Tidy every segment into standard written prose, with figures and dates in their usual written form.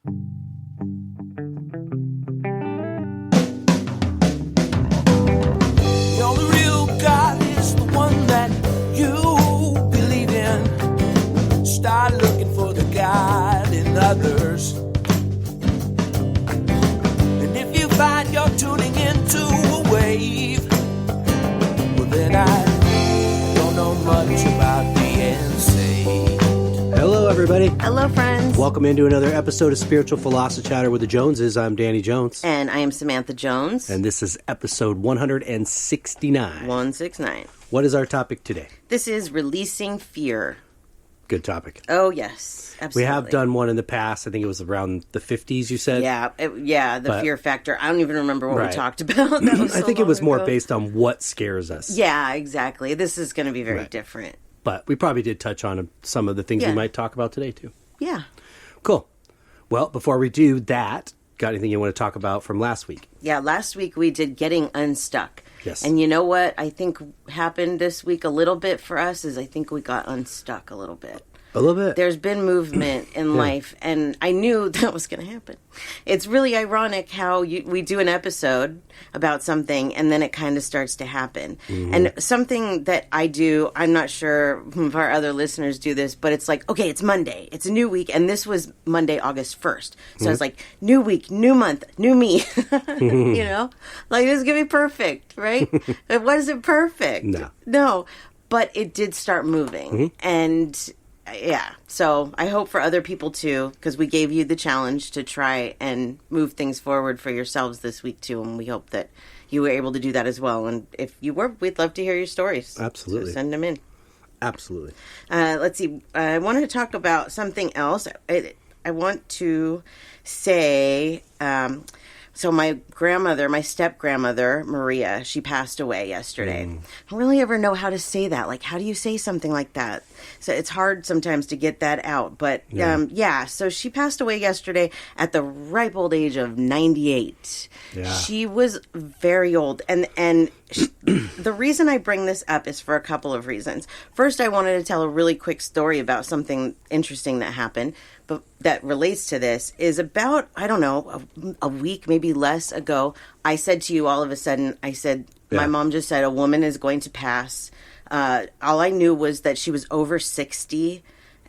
The only real God is the one that you believe in. Start looking for the God in others. And if you find you're tuning into a wave, well then I don't know much about being saved. Hello, everybody. Hello, friends. Welcome into another episode of Spiritual Philosophy Chatter with the Joneses. I'm Danny Jones. And I am Samantha Jones. And this is episode 169. 169. What is our topic today? This is releasing fear. Good topic. Oh, yes. Absolutely. We have done one in the past. I think it was around the 50s, you said? Yeah, the fear factor. I don't even remember what Right. we talked about. That was I think it was more ago. based on what scares us. Yeah, exactly. This is going to be very Right. different. But we probably did touch on some of the things Yeah. we might talk about today, too. Yeah. Cool. Well, before we do that, got anything you want to talk about from last week? Yeah, last week we did getting unstuck. Yes. And you know what I think happened this week a little bit for us is I think we got unstuck a little bit. A little bit. There's been movement in life, and I knew that was going to happen. It's really ironic how we do an episode about something, and then it kind of starts to happen. Mm-hmm. And something that I do, I'm not sure if our other listeners do this, but it's like, okay, it's Monday. It's a new week, and this was Monday, August 1st. So I was like, new week, new month, new me. You know? Like, this is going to be perfect, right? But wasn't perfect. No. But it did start moving. And... yeah, so I hope for other people too, because we gave you the challenge to try and move things forward for yourselves this week too, and we hope that you were able to do that as well. And if you were, we'd love to hear your stories. Absolutely. So send them in. Absolutely. Let's see. I wanted to talk about something else. I want to say... so my step-grandmother, Maria, she passed away yesterday. I don't really ever know how to say that. Like, how do you say something like that? So it's hard sometimes to get that out. But, so she passed away yesterday at the ripe old age of 98. Yeah. She was very old. And the reason I bring this up is for a couple of reasons. First, I wanted to tell a really quick story about something interesting that happened. But that relates to this is about, I don't know, a week, maybe less ago, I said to you all of a sudden, my mom just said a woman is going to pass. All I knew was that she was over 60,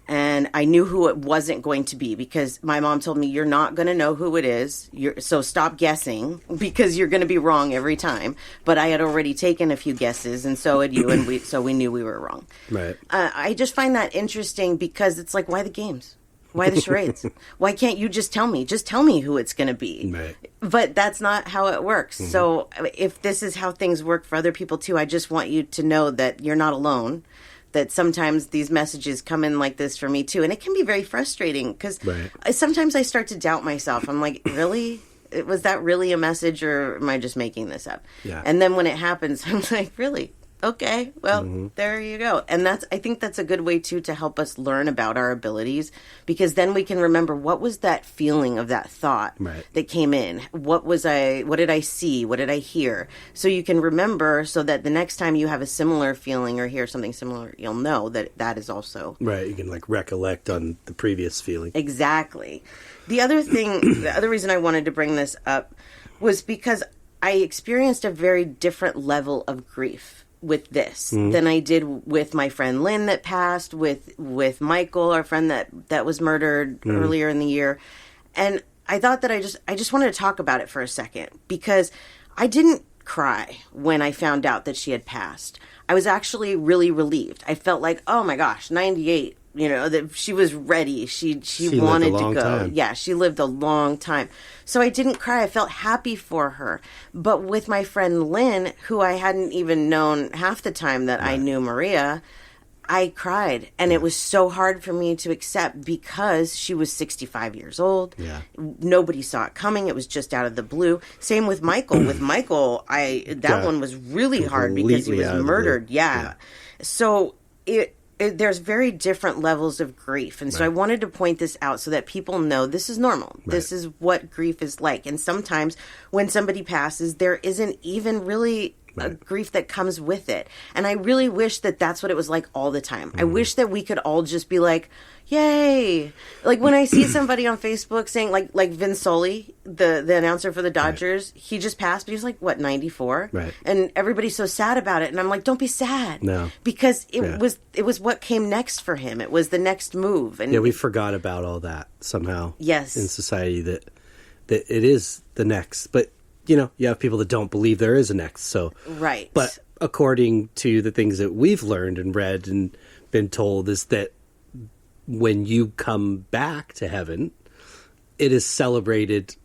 and I knew who it wasn't going to be because my mom told me, you're not going to know who it is. So stop guessing because you're going to be wrong every time. But I had already taken a few guesses, and so had you, and we knew we were wrong. Right. I just find that interesting because it's like, why the games? Why the charades? Why can't you just tell me? Just tell me who it's going to be. Right. But that's not how it works. So if this is how things work for other people too, I just want you to know that you're not alone. That sometimes these messages come in like this for me too. And it can be very frustrating because sometimes I start to doubt myself. I'm like, really? Was that really a message or am I just making this up? Yeah. And then when it happens, I'm like, really? Okay, well, there you go. And I think that's a good way, too, to help us learn about our abilities, because then we can remember what was that feeling of that thought that came in? What did I see? What did I hear? So you can remember so that the next time you have a similar feeling or hear something similar, you'll know that that is also... Right, you can, recollect on the previous feeling. Exactly. The other reason I wanted to bring this up was because I experienced a very different level of grief with this than I did with my friend Lynn that passed, with Michael, our friend that was murdered earlier in the year. And I thought that I just wanted to talk about it for a second because I didn't cry when I found out that she had passed. I was actually really relieved. I felt like, oh my gosh, 98, that she was ready. She wanted to go. Time. Yeah, she lived a long time. So I didn't cry. I felt happy for her. But with my friend Lynn, who I hadn't even known half the time that I knew Maria, I cried. And it was so hard for me to accept because she was 65 years old. Yeah. Nobody saw it coming. It was just out of the blue. Same with Michael. With Michael, that one was really hard because he was murdered. Yeah. So there's very different levels of grief. And so I wanted to point this out so that people know this is normal. Right. This is what grief is like. And sometimes when somebody passes, there isn't even really grief that comes with it. And I really wish that that's what it was like all the time. I wish that we could all just be like, yay. Like when I see somebody on Facebook saying like Vin Scully, the announcer for the Dodgers, he just passed, but he was like, what, 94? Right. And everybody's so sad about it. And I'm like, don't be sad. No. Because it was what came next for him. It was the next move. And we forgot about all that somehow. Yes. In society that it is the next. But, you have people that don't believe there is a next. So right. But according to the things that we've learned and read and been told is that when you come back to heaven, it is celebrated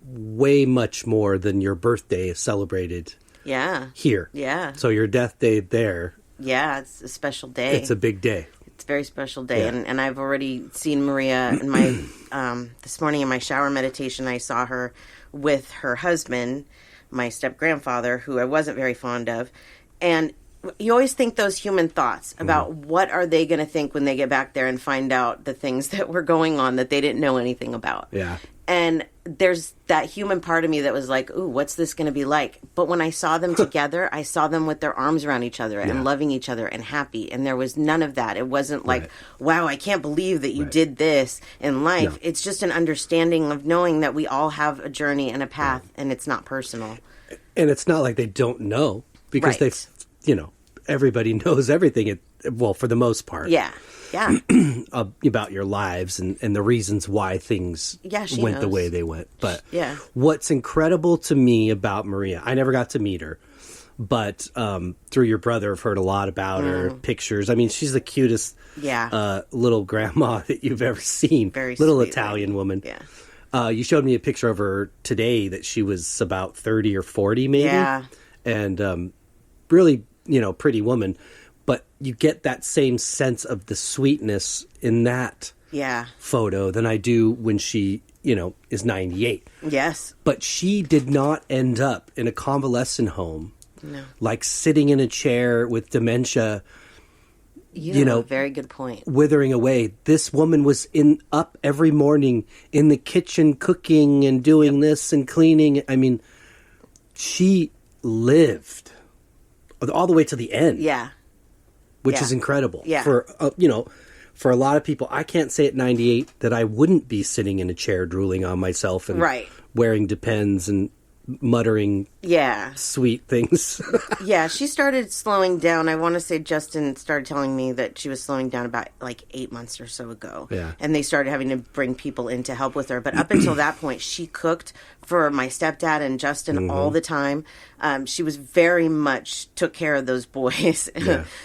way much more than your birthday is celebrated here. Yeah. So your death day there. Yeah, it's a special day. It's a big day. It's a very special day. Yeah. And I've already seen Maria in my, this morning in my shower meditation, I saw her with her husband, my step-grandfather, who I wasn't very fond of. And you always think those human thoughts about what are they going to think when they get back there and find out the things that were going on that they didn't know anything about. Yeah. And there's that human part of me that was like, ooh, what's this going to be like? But when I saw them together, I saw them with their arms around each other and loving each other and happy. And there was none of that. It wasn't like, wow, I can't believe that you did this in life. No. It's just an understanding of knowing that we all have a journey and a path and it's not personal. And it's not like they don't know because they've, everybody knows everything. Well, for the most part. Yeah. Yeah. About your lives and the reasons why things went the way they went. But what's incredible to me about Maria, I never got to meet her, but through your brother, I've heard a lot about her, pictures. I mean, she's the cutest little grandma that you've ever seen. Very little sweet Italian woman. Yeah. You showed me a picture of her today that she was about 30 or 40 maybe. Yeah. And really, pretty woman. But you get that same sense of the sweetness in that photo than I do when she, is 98. Yes. But she did not end up in a convalescent home. No. Like sitting in a chair with dementia. You know, very good point. Withering away. This woman was up every morning in the kitchen cooking and doing this and cleaning. I mean, she lived all the way to the end. Yeah. Which is incredible. Yeah. For, for a lot of people, I can't say at 98 that I wouldn't be sitting in a chair drooling on myself and wearing Depends and muttering sweet things. Yeah, she started slowing down. I want to say Justin started telling me that she was slowing down about 8 months or so ago. Yeah. And they started having to bring people in to help with her. But up until that point, she cooked for my stepdad and Justin all the time. She was very much took care of those boys.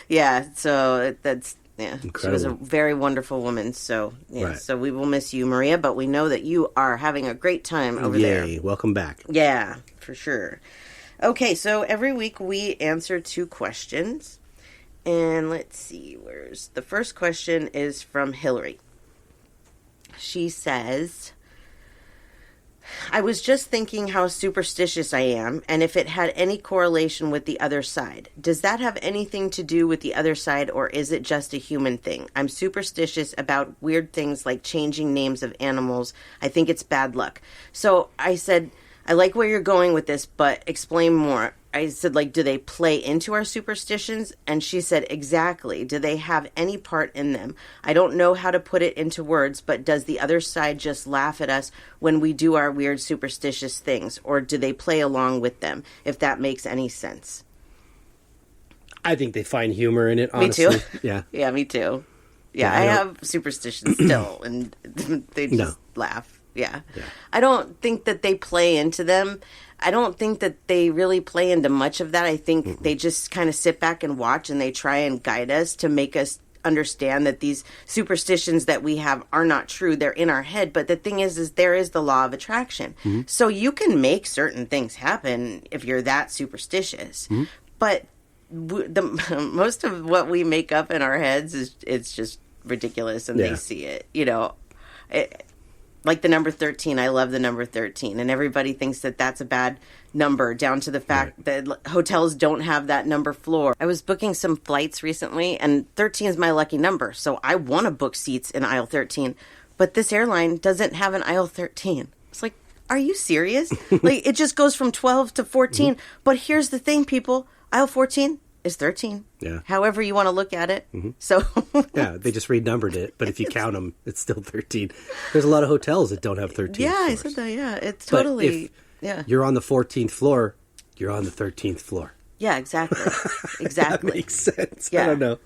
Yeah. So that's... Yeah, incredible. She was a very wonderful woman. So, so we will miss you, Maria, but we know that you are having a great time over there. Yay, welcome back. Yeah, for sure. Okay, so every week we answer 2 questions. And let's see, the first question is from Hillary. She says, I was just thinking how superstitious I am and if it had any correlation with the other side. Does that have anything to do with the other side or is it just a human thing? I'm superstitious about weird things like changing names of animals. I think it's bad luck. So I said, I like where you're going with this, but explain more. I said, do they play into our superstitions? And she said, exactly. Do they have any part in them? I don't know how to put it into words, but does the other side just laugh at us when we do our weird superstitious things? Or do they play along with them, if that makes any sense? I think they find humor in it, honestly. Me too. Yeah. Yeah, me too. Yeah, I have superstitions still, and they just laugh. Yeah. I don't think that they play into them. I don't think that they really play into much of that. I think they just kind of sit back and watch and they try and guide us to make us understand that these superstitions that we have are not true. They're in our head. But the thing is there is the law of attraction. So you can make certain things happen if you're that superstitious. But most of what we make up in our heads it's just ridiculous and they see it, like the number 13, I love the number 13. And everybody thinks that that's a bad number, down to the fact that hotels don't have that number floor. I was booking some flights recently, and 13 is my lucky number. So I want to book seats in aisle 13. But this airline doesn't have an aisle 13. It's like, are you serious? Like, it just goes from 12 to 14. But here's the thing, people. Aisle 14 is 13. Yeah. However you want to look at it. So yeah, they just renumbered it, but if you count them, it's still 13. There's a lot of hotels that don't have 13 yeah, floors. I said that. Yeah, it's totally. Yeah, you're on the 14th floor. You're on the 13th floor. Yeah, exactly. Exactly. That makes sense. Yeah. I don't know. So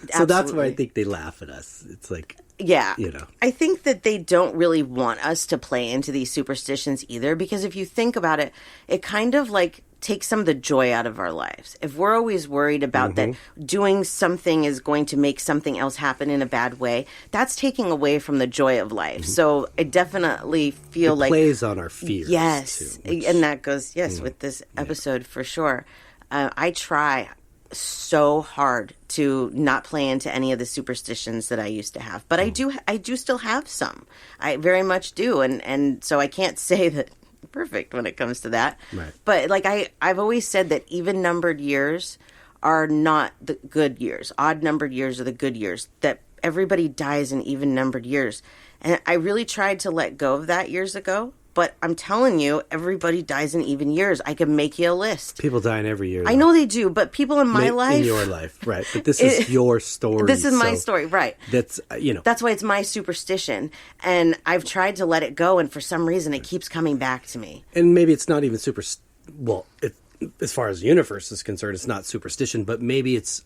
Absolutely. that's why I think they laugh at us. It's like, yeah, you know. I think that they don't really want us to play into these superstitions either, because if you think about it, it kind of like takes some of the joy out of our lives. If we're always worried about that doing something is going to make something else happen in a bad way, that's taking away from the joy of life. So I definitely feel like plays on our fears. Yes, too, which, and that goes with this episode for sure. I try so hard to not play into any of the superstitions that I used to have, but I do still have some. I very much do, and so I can't say that perfect when it comes to that. Right. But like I've always said that even numbered years are not the good years. Odd numbered years are the good years. That everybody dies in even numbered years, and I really tried to let go of that years ago. But I'm telling you, everybody dies in even years. I can make you a list. People die in every year. I know they do, but people in my life... In your life, right. But this is your story. This is my story, right. That's, That's why it's my superstition. And I've tried to let it go, and for some reason, it keeps coming back to me. And maybe it's not even as far as the universe is concerned, it's not superstition, but maybe it's,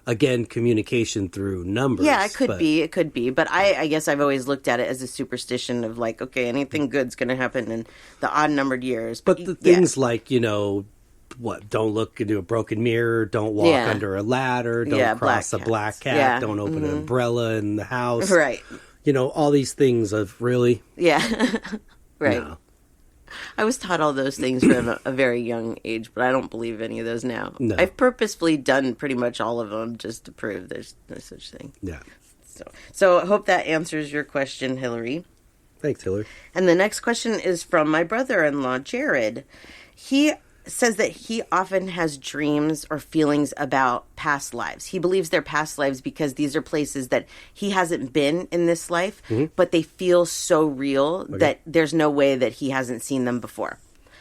again, communication through numbers. Yeah, it could be. But I guess I've always looked at it as a superstition of like, okay, anything good's going to happen in the odd numbered years. But the things like, don't look into a broken mirror, don't walk under a ladder, don't cross a black cat, don't open an umbrella in the house. Right. All these things of really... Yeah. Right. No. I was taught all those things from a very young age, but I don't believe any of those now. No. I've purposefully done pretty much all of them just to prove there's no such thing. Yeah. So I hope that answers your question, Hillary. Thanks, Hillary. And the next question is from my brother-in-law, Jared. He says that he often has dreams or feelings about past lives. He believes they're past lives because these are places that he hasn't been in this life, but they feel so real that there's no way that he hasn't seen them before.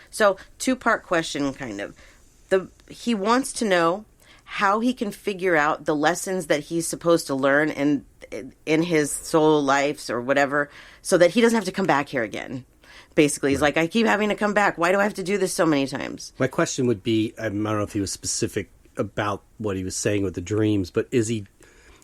So, two-part question, kind of. He wants to know how he can figure out the lessons that he's supposed to learn in his soul lives or whatever, so that he doesn't have to come back here again. Basically, he's like, I keep having to come back. Why do I have to do this so many times? My question would be, I don't know if he was specific about what he was saying with the dreams, but is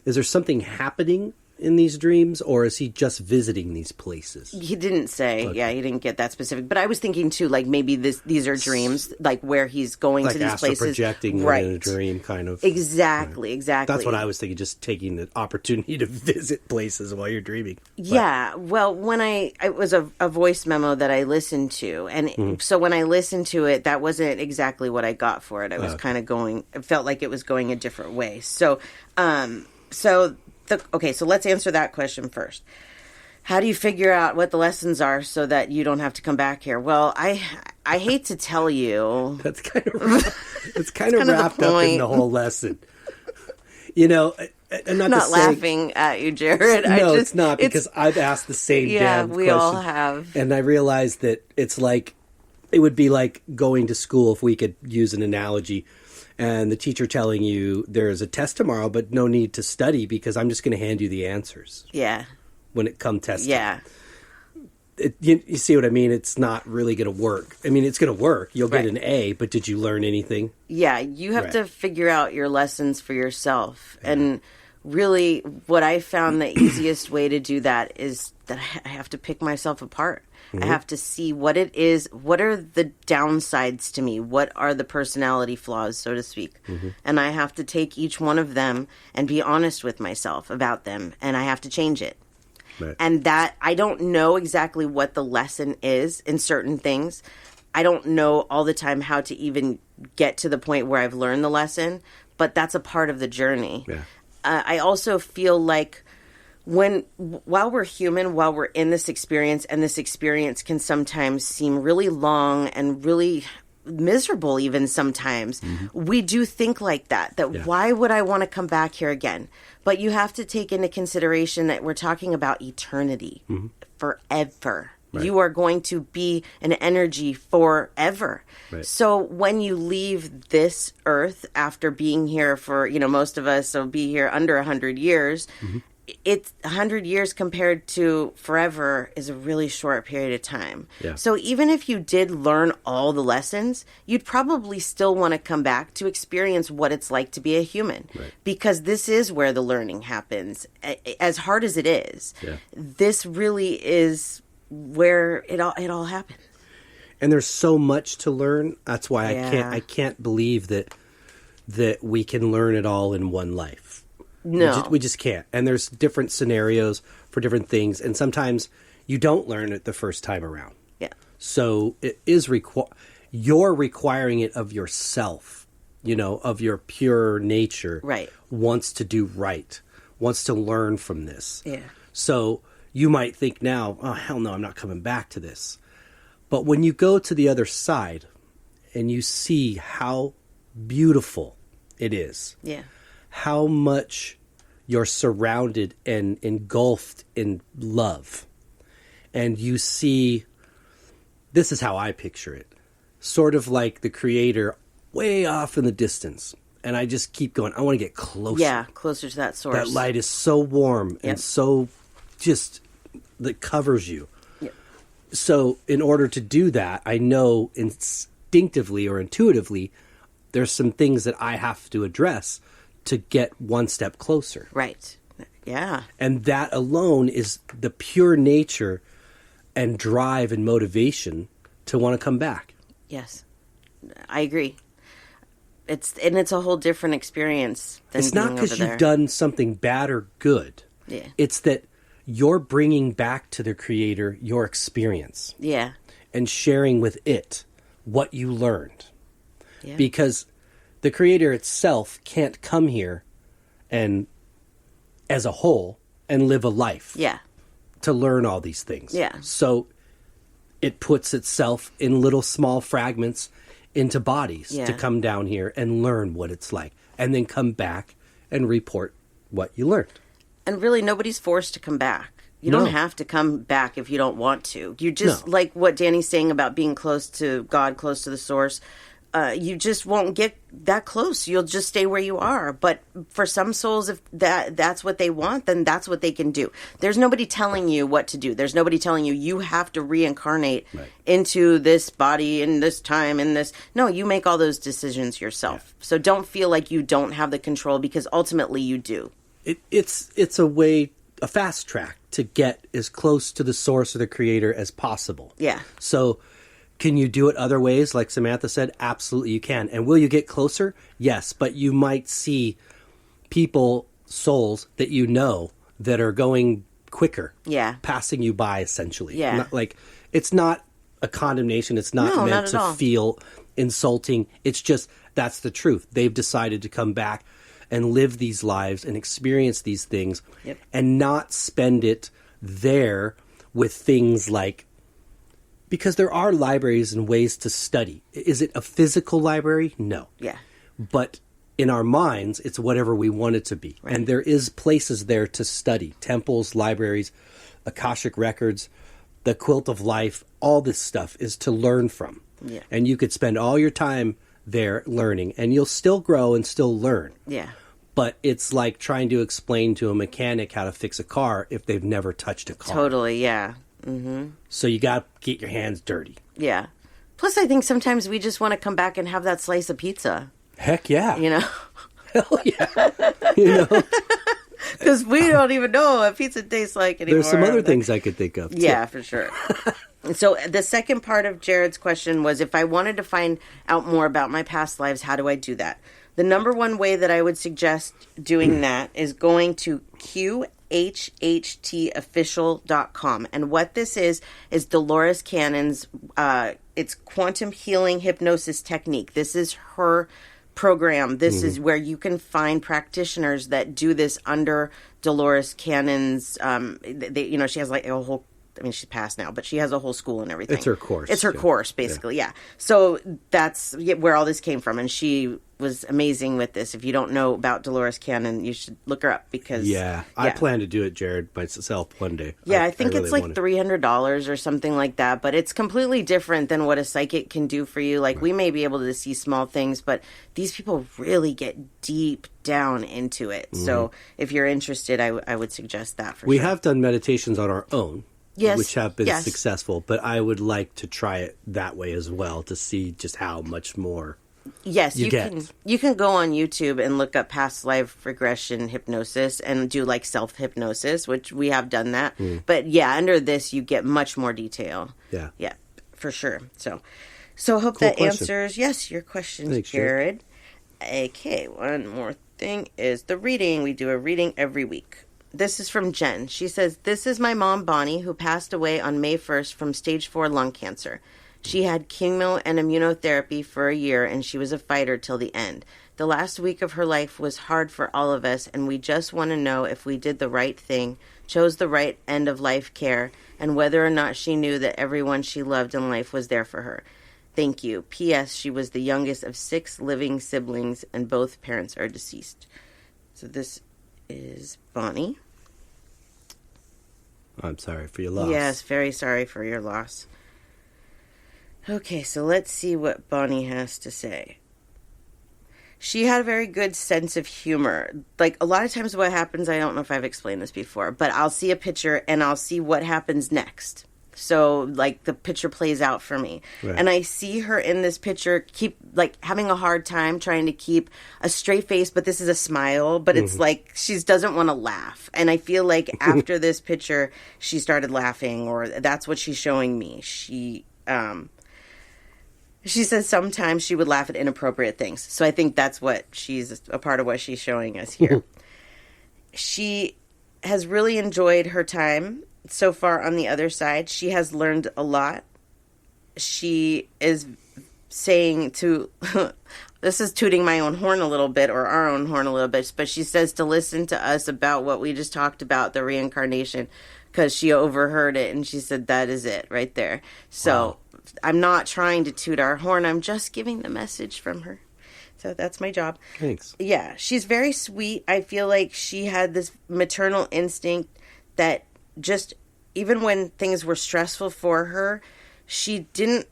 there something happening in these dreams, or is he just visiting these places? He didn't say. Okay. Yeah, he didn't get that specific. But I was thinking too, like maybe these are dreams, like where he's going to these places, projecting in a dream, kind of. Exactly. That's what I was thinking. Just taking the opportunity to visit places while you're dreaming. Yeah. Well, when it was a voice memo that I listened to, and so when I listened to it, that wasn't exactly what I got for it. I was kind of going. It felt like it was going a different way. So let's answer that question first. How do you figure out what the lessons are so that you don't have to come back here? Well, I hate to tell you. That's kind of wrapped up in the whole lesson. I'm not laughing at you, Jared. No, it's not, because I've asked the same damn question. Yeah, we all have. And I realized that it would be like going to school, if we could use an analogy, and the teacher telling you there's a test tomorrow, but no need to study because I'm just going to hand you the answers. Yeah. When it comes testing. Yeah. You see what I mean? It's not really going to work. I mean, it's going to work. You'll get an A, but did you learn anything? Yeah, you have to figure out your lessons for yourself. Yeah. And really, what I found the easiest way to do that is that I have to pick myself apart. I have to see what it is. What are the downsides to me? What are the personality flaws, so to speak? And I have to take each one of them and be honest with myself about them. And I have to change it. Right. And that I don't know exactly what the lesson is in certain things. I don't know all the time how to even get to the point where I've learned the lesson. But that's a part of the journey. Yeah. I also feel like while we're human, while we're in this experience, and this experience can sometimes seem really long and really miserable even sometimes, we do think like that why would I want to come back here again? But you have to take into consideration that we're talking about eternity, forever. Right. You are going to be an energy forever. Right. So when you leave this earth after being here for, most of us will be here under 100 years, it's 100 years compared to forever is a really short period of time. Yeah. So even if you did learn all the lessons, you'd probably still want to come back to experience what it's like to be a human. Right. Because this is where the learning happens. As hard as it is, this really is where it all happens. And there's so much to learn. That's why I can't believe that we can learn it all in one life. No. We just can't. And there's different scenarios for different things. And sometimes you don't learn it the first time around. Yeah. So it is you're requiring it of yourself, of your pure nature. Right. Wants to do right, wants to learn from this. Yeah. So you might think now, oh, hell no, I'm not coming back to this. But when you go to the other side and you see how beautiful it is. Yeah. How much you're surrounded and engulfed in love. And you see, this is how I picture it, sort of like the Creator way off in the distance. And I just keep going, I want to get closer. Yeah, closer to that source. That light is so warm and so just, that covers you. Yep. So in order to do that, I know instinctively or intuitively, there's some things that I have to address to get one step closer. Right. Yeah. And that alone is the pure nature and drive and motivation to want to come back. Yes. I agree. It's a whole different experience than it's not because you've done something bad or good. Yeah. It's that you're bringing back to the Creator your experience. Yeah. And sharing with it what you learned. Yeah. Because the Creator itself can't come here and, as a whole, and live a life. Yeah. To learn all these things. Yeah. So it puts itself in little small fragments into bodies to come down here and learn what it's like. And then come back and report what you learned. And really, nobody's forced to come back. You don't have to come back if you don't want to. You just, like what Danny's saying about being close to God, close to the source, you just won't get that close. You'll just stay where you are. But for some souls, if that's what they want, then that's what they can do. There's nobody telling you what to do. There's nobody telling you have to reincarnate into this body in this time in this. No, you make all those decisions yourself. So don't feel like you don't have the control, because ultimately you do. It's a fast track to get as close to the source or the Creator as possible. Yeah. So can you do it other ways? Like Samantha said, absolutely you can. And will you get closer? Yes, but you might see people, souls that you know that are going quicker. Yeah. Passing you by, essentially. Yeah. It's not a condemnation. It's not meant to feel insulting. It's just, that's the truth. They've decided to come back and live these lives and experience these things and not spend it there with things like, because there are libraries and ways to study. Is it a physical library? No. Yeah. But in our minds, it's whatever we want it to be. Right. And there is places there to study. Temples, libraries, Akashic records, the quilt of life, all this stuff is to learn from. Yeah. And you could spend all your time there learning, and you'll still grow and still learn. Yeah. But it's like trying to explain to a mechanic how to fix a car if they've never touched a car. Totally, yeah. Mm-hmm. So you got to get your hands dirty. Yeah. Plus, I think sometimes we just want to come back and have that slice of pizza. Heck yeah. You know? Hell yeah. You know? Because we don't even know what pizza tastes like anymore. There's some other things I could think of, too. Yeah, for sure. So the second part of Jared's question was, if I wanted to find out more about my past lives, how do I do that? The number one way that I would suggest doing that is going to QHHTofficial.com. And what this is Dolores Cannon's, it's quantum healing hypnosis technique. This is her program. This is where you can find practitioners that do this under Dolores Cannon's, she has like a whole, she's passed now, but she has a whole school and everything. It's her course. It's her course, basically, yeah. So that's where all this came from. And she was amazing with this. If you don't know about Dolores Cannon, you should look her up because I plan to do it, Jared, myself one day. I think really it's like $300 or something like that, but it's completely different than what a psychic can do for you. Like, we may be able to see small things, but these people really get deep down into it. Mm-hmm. So if you're interested, I would suggest that for sure. We have done meditations on our own. Yes, which have been successful, but I would like to try it that way as well to see just how much more. Yes, you can go on YouTube and look up past life regression hypnosis and do like self hypnosis, which we have done that. But under this you get much more detail. Yeah, for sure. So hope that answers your questions. Thanks, Jared. Okay, one more thing is the reading. We do a reading every week. This is from Jen. She says, "This is my mom, Bonnie, who passed away on May 1st from stage 4 lung cancer. She had chemo and immunotherapy for a year, and she was a fighter till the end. The last week of her life was hard for all of us, and we just want to know if we did the right thing, chose the right end-of-life care, and whether or not she knew that everyone she loved in life was there for her. Thank you. P.S. She was the youngest of 6 living siblings, and both parents are deceased." So this is Bonnie. I'm sorry for your loss. Yes, very sorry for your loss. Okay, so let's see what Bonnie has to say. She had a very good sense of humor. Like, a lot of times what happens, I don't know if I've explained this before, but I'll see a picture and I'll see what happens next. So, like, the picture plays out for me. Right. And I see her in this picture having a hard time trying to keep a straight face, but this is a smile, but it's like she doesn't want to laugh. And I feel like after this picture, she started laughing, or that's what she's showing me. She says sometimes she would laugh at inappropriate things. So I think that's what she's a part of what she's showing us here. She has really enjoyed her time so far on the other side. She has learned a lot. She is saying to, this is tooting my own horn a little bit, or our own horn a little bit, but she says to listen to us about what we just talked about, the reincarnation, because she overheard it and she said, that is it right there. So wow. I'm not trying to toot our horn. I'm just giving the message from her. So that's my job. Thanks. Yeah, she's very sweet. I feel like she had this maternal instinct that just, even when things were stressful for her, she didn't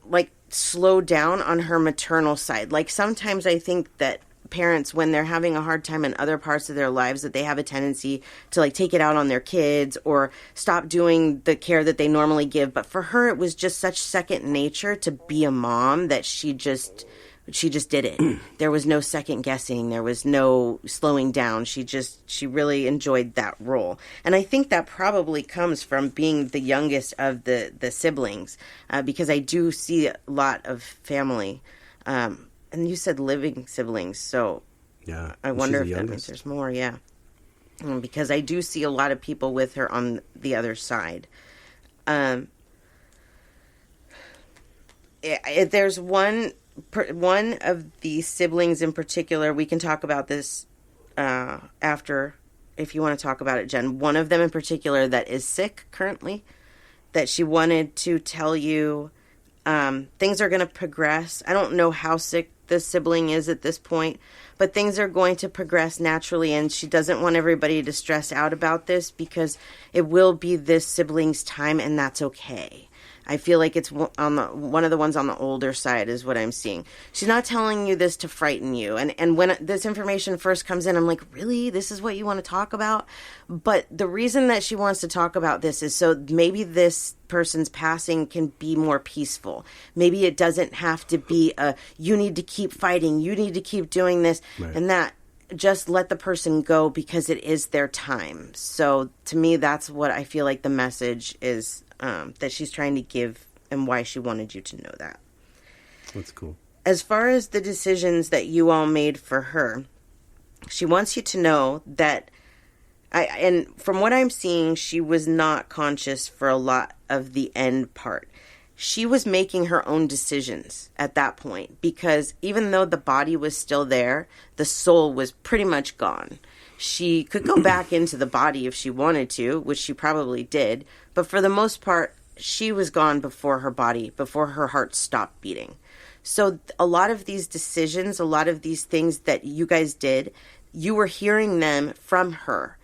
slow down on her maternal side. Like, sometimes I think that parents, when they're having a hard time in other parts of their lives, that they have a tendency to take it out on their kids or stop doing the care that they normally give. But for her, it was just such second nature to be a mom that she just did it. There was no second guessing. There was no slowing down. She really enjoyed that role. And I think that probably comes from being the youngest of the siblings, because I do see a lot of family. And you said living siblings, so yeah, I wonder if that means there's more, yeah. Because I do see a lot of people with her on the other side. There's one of the siblings in particular, we can talk about this after, if you want to talk about it, Jen. One of them in particular that is sick currently, that she wanted to tell you things are going to progress. I don't know how sick the sibling is at this point, but things are going to progress naturally, and she doesn't want everybody to stress out about this because it will be this sibling's time, and that's okay. I feel like it's one of the ones on the older side is what I'm seeing. She's not telling you this to frighten you. And when this information first comes in, I'm like, really? This is what you want to talk about? But the reason that she wants to talk about this is so maybe this person's passing can be more peaceful. Maybe it doesn't have to be you need to keep fighting, you need to keep doing this, right. And that. Just let the person go because it is their time. So to me, that's what I feel like the message is, that she's trying to give, and why she wanted you to know that. That's cool. As far as the decisions that you all made for her, she wants you to know that, and from what I'm seeing, she was not conscious for a lot of the end part. She was making her own decisions at that point, because even though the body was still there, the soul was pretty much gone. She could go back into the body if she wanted to, which she probably did, but for the most part, she was gone before her heart stopped beating. So a lot of these decisions, a lot of these things that you guys did, you were hearing them from her.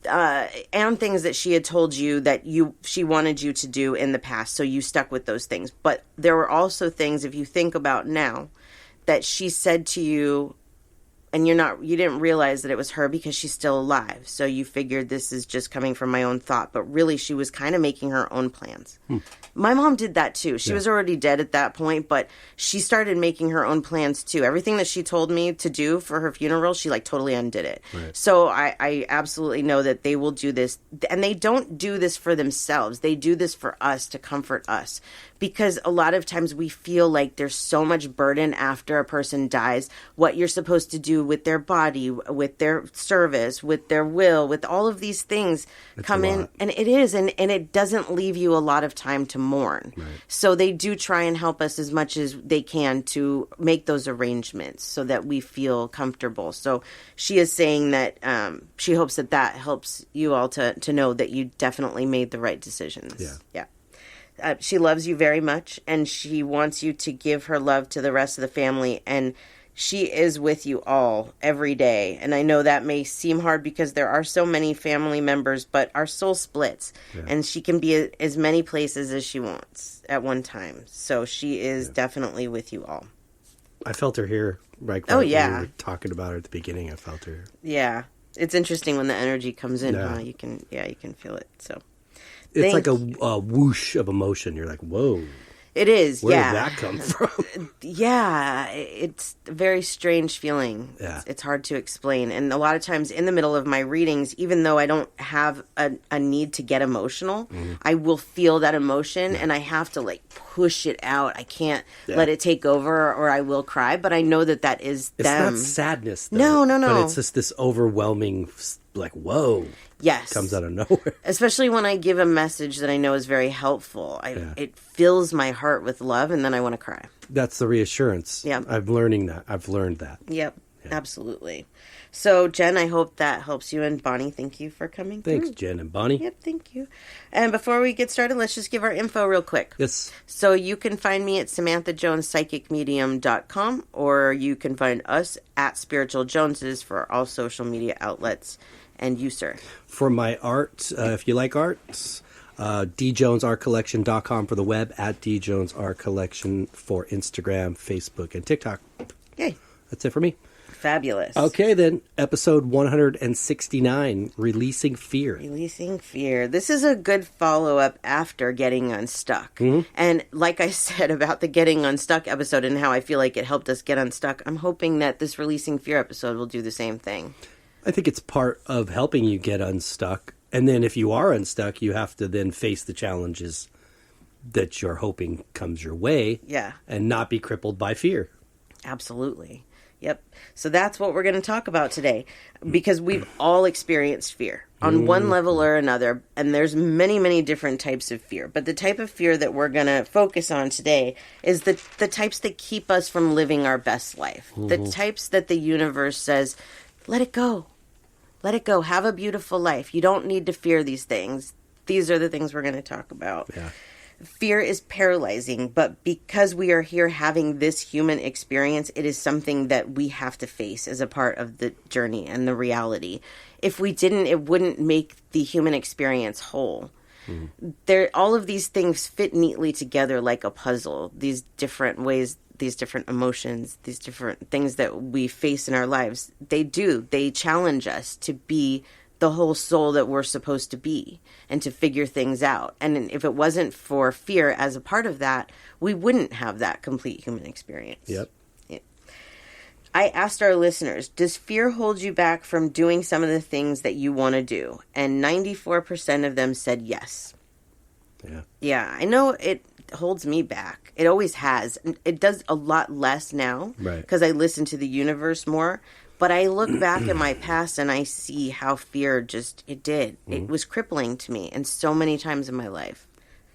And things that she had told you that she wanted you to do in the past, so you stuck with those things. But there were also things, if you think about now, that she said to you, and you didn't realize that it was her because she's still alive. So you figured this is just coming from my own thought, but really she was kind of making her own plans. My mom did that too. She was already dead at that point, but she started making her own plans too. Everything that she told me to do for her funeral, she like totally undid it. Right. So I absolutely know that they will do this, and they don't do this for themselves. They do this for us, to comfort us. Because a lot of times we feel like there's so much burden after a person dies, what you're supposed to do with their body, with their service, with their will, with all of these things come in. And it is, and it doesn't leave you a lot of time to mourn. Right. So they do try and help us as much as they can to make those arrangements so that we feel comfortable. So she is saying that she hopes that helps you all to know that you definitely made the right decisions. Yeah. She loves you very much, and she wants you to give her love to the rest of the family, and she is with you all every day. And I know that may seem hard because there are so many family members, but our soul splits, and she can be as many places as she wants at one time. So she is definitely with you all. I felt her here, right? When we were talking about her at the beginning. I felt her. Yeah. It's interesting when the energy comes in, huh? You can feel it, so. It's like a whoosh of emotion. You're like, whoa. It is, Where did that come from? It's a very strange feeling. Yeah. It's hard to explain. And a lot of times in the middle of my readings, even though I don't have a need to get emotional, I will feel that emotion and I have to like push it out. I can't let it take over or I will cry. But I know that is them. It's not sadness, though. No. But it's just this overwhelming, like, whoa. Yes. Comes out of nowhere. Especially when I give a message that I know is very helpful. It fills my heart with love, and then I want to cry. That's the reassurance. Yeah. I've learned that. Yep. Yeah. Absolutely. So, Jen, I hope that helps you. And Bonnie, thank you for coming Thanks, through. Jen and Bonnie. Yep, thank you. And before we get started, let's just give our info real quick. Yes. So you can find me at SamanthaJonesPsychicMedium.com, or you can find us at Spiritual Joneses for all social media outlets. And you, sir? For my art, if you like art, djonesartcollection.com for the web, at djonesartcollection for Instagram, Facebook, and TikTok. Yay. That's it for me. Fabulous. Okay, then. Episode 169, Releasing Fear. Releasing Fear. This is a good follow-up after Getting Unstuck. Mm-hmm. And like I said about the Getting Unstuck episode and how I feel like it helped us get unstuck, I'm hoping that this Releasing Fear episode will do the same thing. I think it's part of helping you get unstuck. And then if you are unstuck, you have to then face the challenges that you're hoping comes your way. Yeah. And not be crippled by fear. Absolutely. Yep. So that's what we're going to talk about today, because we've all experienced fear on one level or another. And there's many, many different types of fear. But the type of fear that we're going to focus on today is the types that keep us from living our best life. The types that the universe says, let it go. Let it go. Have a beautiful life. You don't need to fear these things. These are the things we're going to talk about. Yeah. Fear is paralyzing, but because we are here having this human experience, it is something that we have to face as a part of the journey and the reality. If we didn't, it wouldn't make the human experience whole. All of these things fit neatly together like a puzzle. These different ways, these different emotions, these different things that we face in our lives, they challenge us to be the whole soul that we're supposed to be and to figure things out. And if it wasn't for fear as a part of that, we wouldn't have that complete human experience. Yep. I asked our listeners, does fear hold you back from doing some of the things that you want to do? And 94% of them said yes. Yeah. Yeah, I know it holds me back. It always has. It does a lot less now because I listen to the universe more. But I look back at my past and I see how fear it was crippling to me and so many times in my life.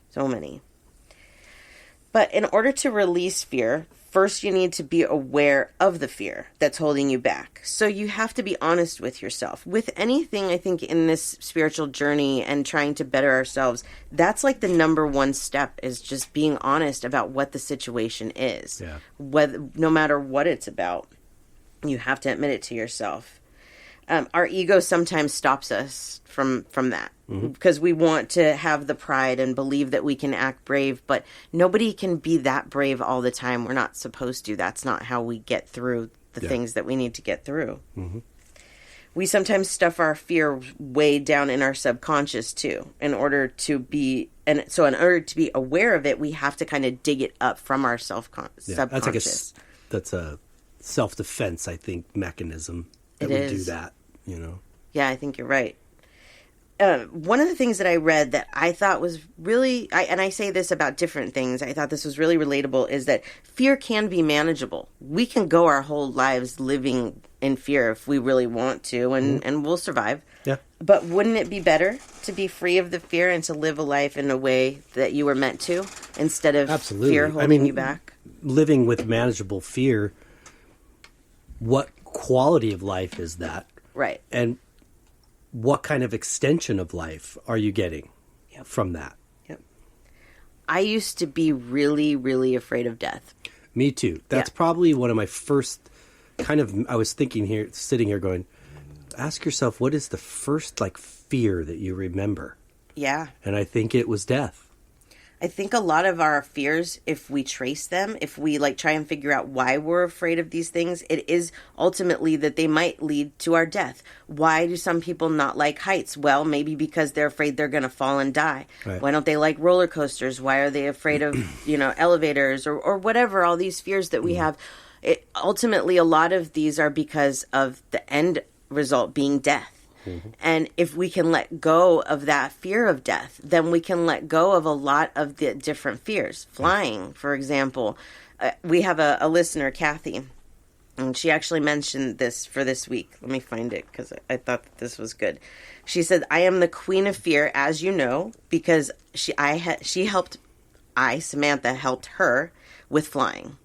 So many. But in order to release fear, first you need to be aware of the fear that's holding you back. So you have to be honest with yourself. With anything, I think, in this spiritual journey and trying to better ourselves, that's like the number one step, is just being honest about what the situation is. Yeah. No matter what it's about, you have to admit it to yourself. Our ego sometimes stops us from that, because we want to have the pride and believe that we can act brave, but nobody can be that brave all the time. We're not supposed to. That's not how we get through the things that we need to get through. We sometimes stuff our fear way down in our subconscious too, in order to be aware of it, we have to kind of dig it up from our subconscious. That's a self-defense, I think, mechanism. That would do that, Yeah, I think you're right. One of the things that I read that I thought was really, and I say this about different things, I thought this was really relatable, is that fear can be manageable. We can go our whole lives living in fear if we really want to, and we'll survive. Yeah. But wouldn't it be better to be free of the fear and to live a life in a way that you were meant to, instead of fear holding you back? Living with manageable fear, what quality of life is that? Right. And what kind of extension of life are you getting from that? Yep. I used to be really, really afraid of death. Me too. That's probably one of my first I was thinking here, sitting here going, ask yourself, what is the first fear that you remember? Yeah. And I think it was death. I think a lot of our fears, if we trace them, if we try and figure out why we're afraid of these things, it is ultimately that they might lead to our death. Why do some people not like heights? Well, maybe because they're afraid they're going to fall and die. Right. Why don't they like roller coasters? Why are they afraid of, elevators or whatever, all these fears that we have? Ultimately, a lot of these are because of the end result being death. And if we can let go of that fear of death, then we can let go of a lot of the different fears. Flying, for example. We have a listener, Kathy, and she actually mentioned this for this week. Let me find it, because I thought that this was good. She said, I am the queen of fear, as you know, because Samantha, helped her with flying.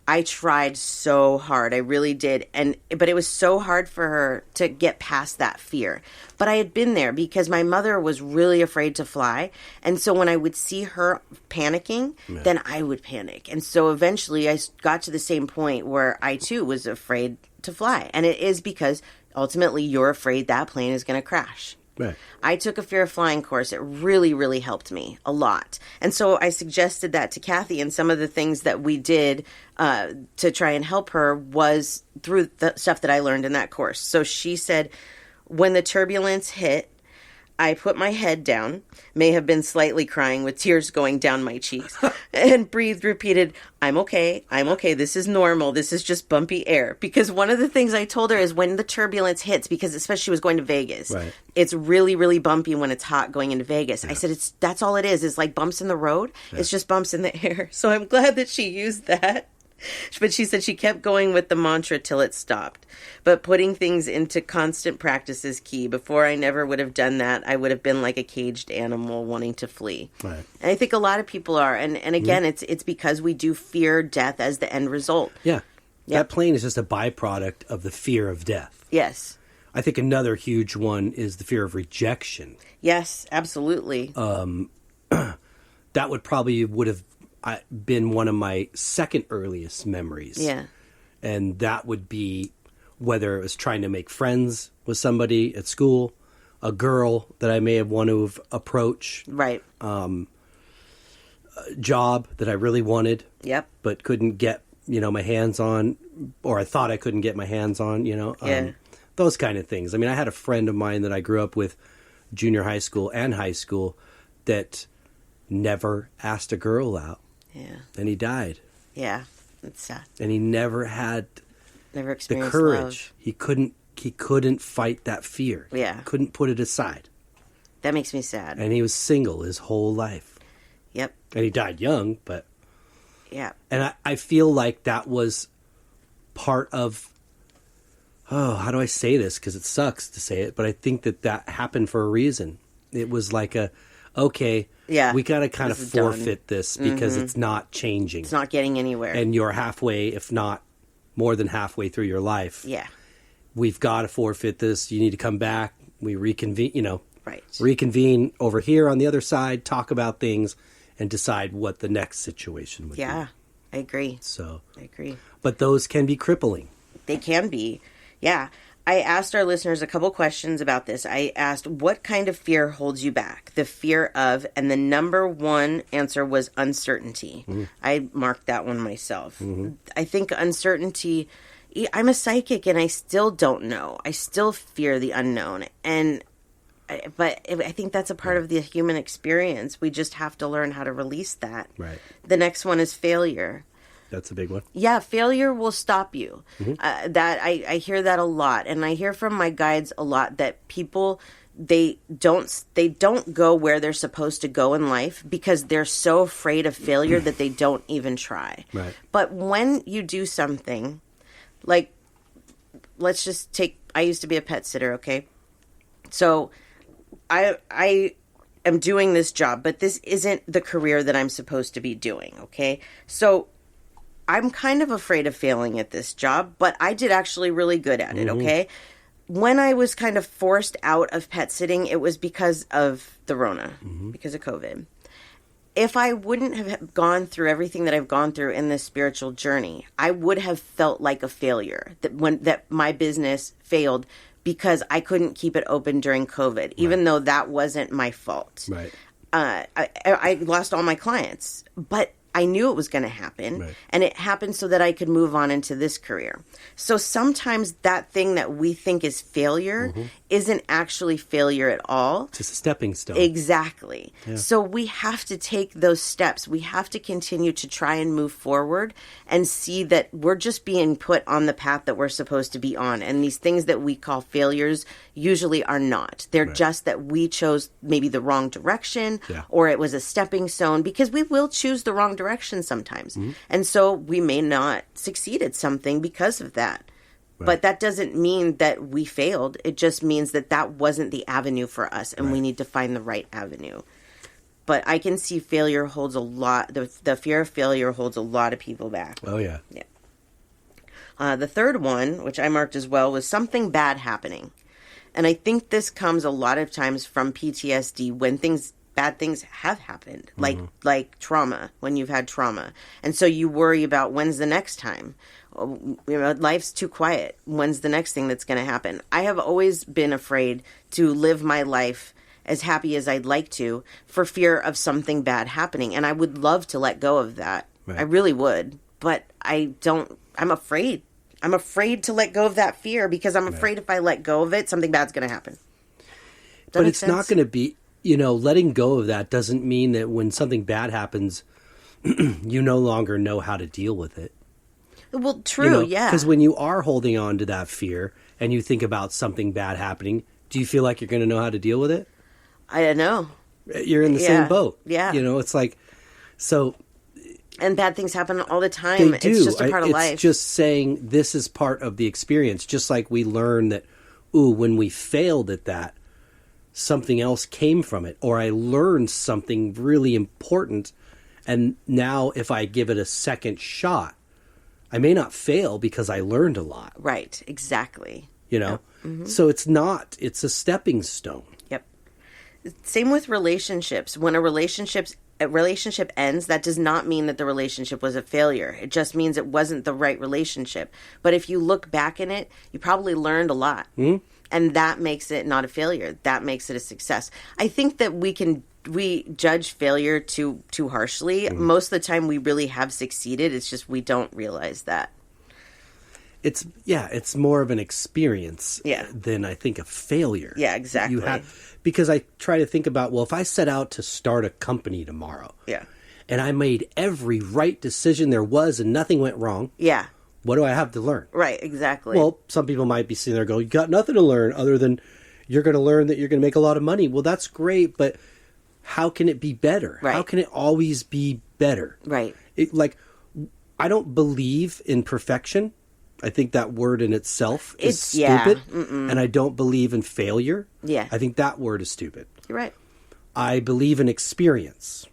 I tried so hard. I really did. But it was so hard for her to get past that fear. But I had been there because my mother was really afraid to fly. And so when I would see her panicking, then I would panic. And so eventually I got to the same point where I too was afraid to fly. And it is because ultimately you're afraid that plane is going to crash. Right. I took a fear of flying course. It really, really helped me a lot. And so I suggested that to Kathy, and some of the things that we did to try and help her was through the stuff that I learned in that course. So she said, when the turbulence hit, I put my head down, may have been slightly crying with tears going down my cheeks, and breathed, repeated, I'm okay, this is normal, this is just bumpy air. Because one of the things I told her is when the turbulence hits, because especially she was going to Vegas, it's really, really bumpy when it's hot going into Vegas. I said, that's all it is like bumps in the road. It's just bumps in the air. So I'm glad that she used that. But she said she kept going with the mantra till it stopped. But putting things into constant practice is key. Before, I never would have done that. I would have been like a caged animal wanting to flee. Right. And I think a lot of people are. And again, it's because we do fear death as the end result. Yeah. That plane is just a byproduct of the fear of death. Yes. I think another huge one is the fear of rejection. Yes, absolutely. That would have been one of my second earliest memories. Yeah. And that would be whether it was trying to make friends with somebody at school, a girl that I may have wanted to approach. Right. A job that I really wanted. Yep. But couldn't get, my hands on, or I thought I couldn't get my hands on, those kind of things. I mean, I had a friend of mine that I grew up with junior high school and high school that never asked a girl out. Yeah. And he died. Yeah. It's sad. And he never had the experienced courage. Love. He couldn't fight that fear. Yeah. Couldn't put it aside. That makes me sad. And he was single his whole life. Yep. And he died young, but yeah. And I feel like that was part of, how do I say this? Because it sucks to say it, but I think that happened for a reason. It was like a okay, we got to kind of forfeit this because it's not changing. It's not getting anywhere. And you're halfway, if not more than halfway through your life. Yeah. We've got to forfeit this. You need to come back. We reconvene, right. Reconvene over here on the other side, talk about things, and decide what the next situation would be. Yeah, I agree. I agree. But those can be crippling. They can be. Yeah. I asked our listeners a couple questions about this. I asked, what kind of fear holds you back? The fear of, and the number one answer was uncertainty. Mm-hmm. I marked that one myself. Mm-hmm. I think uncertainty, I'm a psychic and I still don't know. I still fear the unknown. But I think that's a part of the human experience. We just have to learn how to release that. Right. The next one is failure. That's a big one. Yeah, failure will stop you. Mm-hmm. That I hear that a lot, and I hear from my guides a lot that people they don't go where they're supposed to go in life because they're so afraid of failure that they don't even try. Right. But when you do something, like let's just take. I used to be a pet sitter. Okay, so I am doing this job, but this isn't the career that I'm supposed to be doing. Okay, so I'm kind of afraid of failing at this job, but I did actually really good at it, okay? When I was kind of forced out of pet sitting, it was because of the Rona, because of COVID. If I wouldn't have gone through everything that I've gone through in this spiritual journey, I would have felt like a failure, that my business failed because I couldn't keep it open during COVID, even though that wasn't my fault. Right. I lost all my clients, but I knew it was going to happen, and it happened so that I could move on into this career. So sometimes that thing that we think is failure isn't actually failure at all. Just a stepping stone. Exactly. Yeah. So we have to take those steps. We have to continue to try and move forward and see that we're just being put on the path that we're supposed to be on. And these things that we call failures usually are not. They're just that we chose maybe the wrong direction or it was a stepping stone, because we will choose the wrong direction sometimes. And so we may not succeed at something because of that. But that doesn't mean that we failed. It just means that that wasn't the avenue for us, and we need to find the right avenue. But I can see failure holds a lot, the fear of failure holds a lot of people back. Oh, yeah. Yeah. The third one, which I marked as well, was something bad happening. And I think this comes a lot of times from PTSD when bad things have happened, like trauma, when you've had trauma. And so you worry about when's the next time. Life's too quiet. When's the next thing that's going to happen? I have always been afraid to live my life as happy as I'd like to for fear of something bad happening. And I would love to let go of that. I really would. But I'm afraid. I'm afraid to let go of that fear because I'm afraid if I let go of it, something bad's going to happen. But it's not going to be, letting go of that doesn't mean that when something bad happens, you no longer know how to deal with it. Well, true, yeah. Because when you are holding on to that fear and you think about something bad happening, do you feel like you're going to know how to deal with it? I don't know. You're in the same boat. Yeah. It's like, so. And bad things happen all the time. They do. It's just a part of life. It's just saying this is part of the experience. Just like we learn that, when we failed at that, something else came from it. Or I learned something really important. And now if I give it a second shot, I may not fail because I learned a lot. Right, exactly. Yep. So it's a stepping stone. Yep. Same with relationships. When a relationship ends, that does not mean that the relationship was a failure. It just means it wasn't the right relationship. But if you look back in it, you probably learned a lot. And that makes it not a failure. That makes it a success. I think that we judge failure too harshly. Most of the time we really have succeeded. It's just we don't realize that. It's more of an experience than I think a failure. Yeah, exactly. Because I try to think about, if I set out to start a company tomorrow and I made every right decision there was and nothing went wrong. Yeah. What do I have to learn? Right, exactly. Well, some people might be sitting there going, you got nothing to learn other than you're going to learn that you're going to make a lot of money. Well, that's great, but how can it be better? Right. How can it always be better? Right. I don't believe in perfection. I think that word in itself is stupid. And I don't believe in failure. Yeah. I think that word is stupid. You're right. I believe in experience,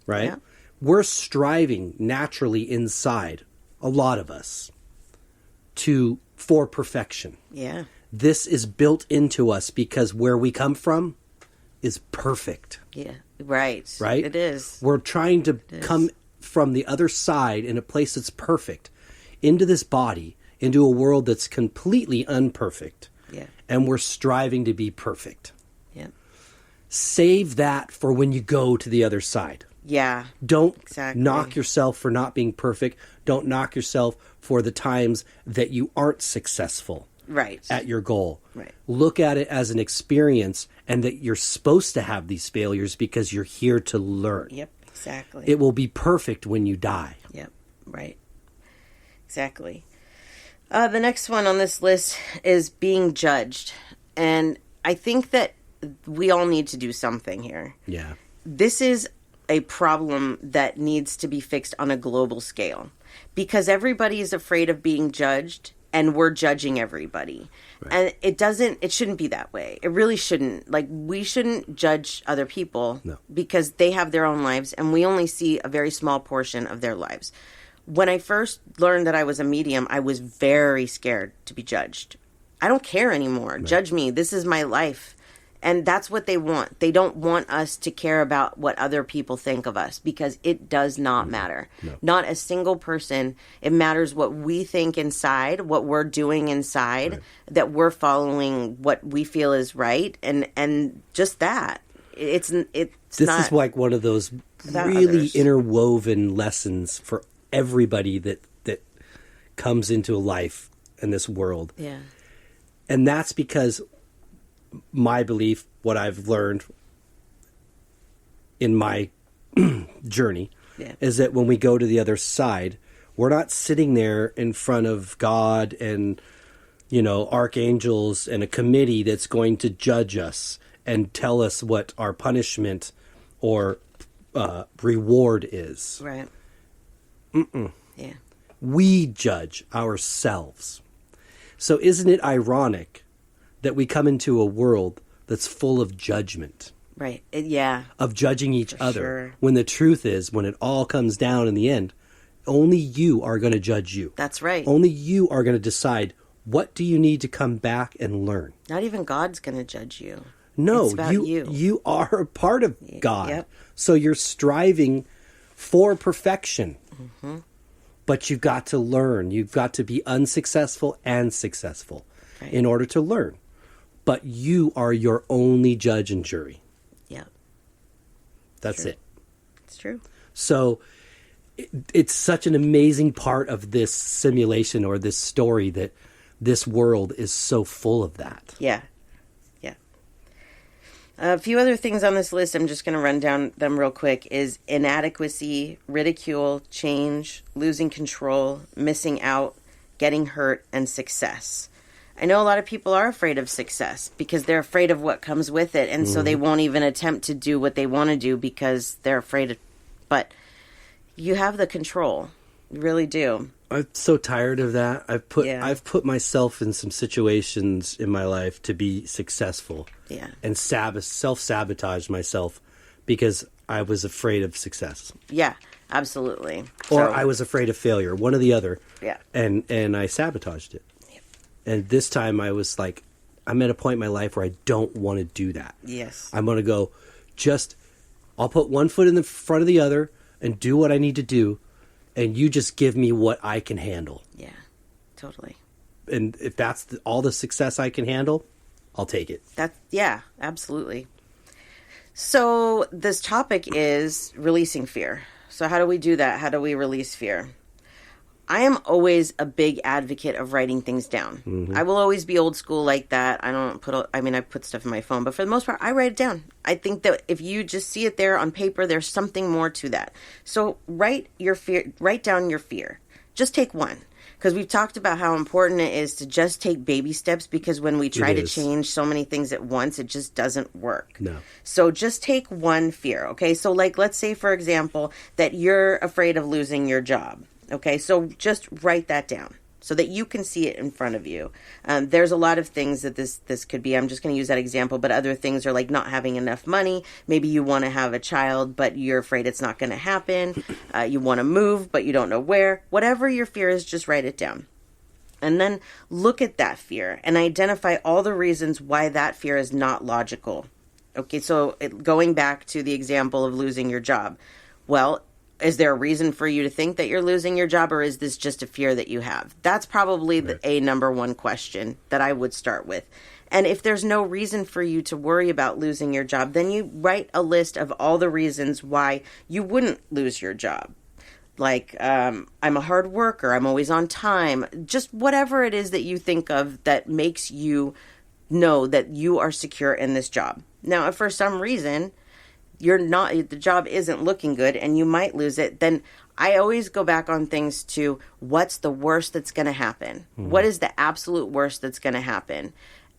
right? Yeah. We're striving naturally inside, a lot of us, for perfection. Yeah. This is built into us because where we come from is perfect. Yeah. Right. Right? It is. We're trying to come from the other side in a place that's perfect into this body, into a world that's completely unperfect. Yeah. And we're striving to be perfect. Yeah. Save that for when you go to the other side. Yeah. Don't exactly. knock yourself for not being perfect. Don't knock yourself for the times that you aren't successful at your goal. Right. Look at it as an experience and that you're supposed to have these failures because you're here to learn. Yep, exactly. It will be perfect when you die. Yep, right. Exactly. The next one on this list is being judged. And I think that we all need to do something here. Yeah. This is a problem that needs to be fixed on a global scale because everybody is afraid of being judged and we're judging everybody. Right. And it shouldn't be that way. It really shouldn't. Like, we shouldn't judge other people because they have their own lives and we only see a very small portion of their lives. When I first learned that I was a medium, I was very scared to be judged. I don't care anymore. Right. Judge me. This is my life. And that's what they want. They don't want us to care about what other people think of us because it does not matter. No. Not a single person. It matters what we think inside, what we're doing inside, that we're following what we feel is right, and just that. This is like one of those really interwoven lessons for everybody that comes into life in this world. Yeah. And that's because my belief, what I've learned in my journey, is that when we go to the other side, we're not sitting there in front of God and, archangels and a committee that's going to judge us and tell us what our punishment or reward is. Right. Mm-mm. Yeah. We judge ourselves. So isn't it ironic that we come into a world that's full of judgment? Right. Yeah. Of judging each other. Sure. When the truth is, when it all comes down in the end, only you are going to judge you. That's right. Only you are going to decide, what do you need to come back and learn? Not even God's going to judge you. No, it's about you. You are a part of God. Yep. So you're striving for perfection. Mm-hmm. But you've got to learn. You've got to be unsuccessful and successful in order to learn. But you are your only judge and jury. Yeah. That's it. It's true. So it's such an amazing part of this simulation or this story that this world is so full of that. Yeah. Yeah. A few other things on this list, I'm just going to run down them real quick, is inadequacy, ridicule, change, losing control, missing out, getting hurt, and success. I know a lot of people are afraid of success because they're afraid of what comes with it. And so they won't even attempt to do what they want to do because they're afraid of, but you have the control. You really do. I'm so tired of that. I've put myself in some situations in my life to be successful. Yeah. And self-sabotage myself because I was afraid of success. Yeah, absolutely. Or I was afraid of failure, one or the other. Yeah. And I sabotaged it. And this time I was like, I'm at a point in my life where I don't want to do that. Yes. I'm going to go I'll put one foot in the front of the other and do what I need to do. And you just give me what I can handle. Yeah, totally. And if that's all the success I can handle, I'll take it. Yeah, absolutely. So this topic is releasing fear. So how do we do that? How do we release fear? I am always a big advocate of writing things down. Mm-hmm. I will always be old school like that. I put stuff in my phone, but for the most part, I write it down. I think that if you just see it there on paper, there's something more to that. So write down your fear. Just take one. Because we've talked about how important it is to just take baby steps, because when we try to change so many things at once, it just doesn't work. No. So just take one fear, okay? So let's say, for example, that you're afraid of losing your job. Okay, so just write that down. so that you can see it in front of you. There's a lot of things that this could be. I'm just going to use that example, but other things are like not having enough money. Maybe you want to have a child, but you're afraid it's not going to happen. You want to move, but you don't know where. Whatever your fear is, just write it down. And then look at that fear and identify all the reasons why that fear is not logical. Okay, so going back to the example of losing your job. Well, is there a reason for you to think that you're losing your job, or is this just a fear that you have? That's probably a number one question that I would start with. And if there's no reason for you to worry about losing your job, then you write a list of all the reasons why you wouldn't lose your job. Like, I'm a hard worker, I'm always on time, just whatever it is that you think of that makes you know that you are secure in this job. Now, if for some reason the job isn't looking good and you might lose it, then I always go back on things to what's the worst that's going to happen? Mm-hmm. What is the absolute worst that's going to happen?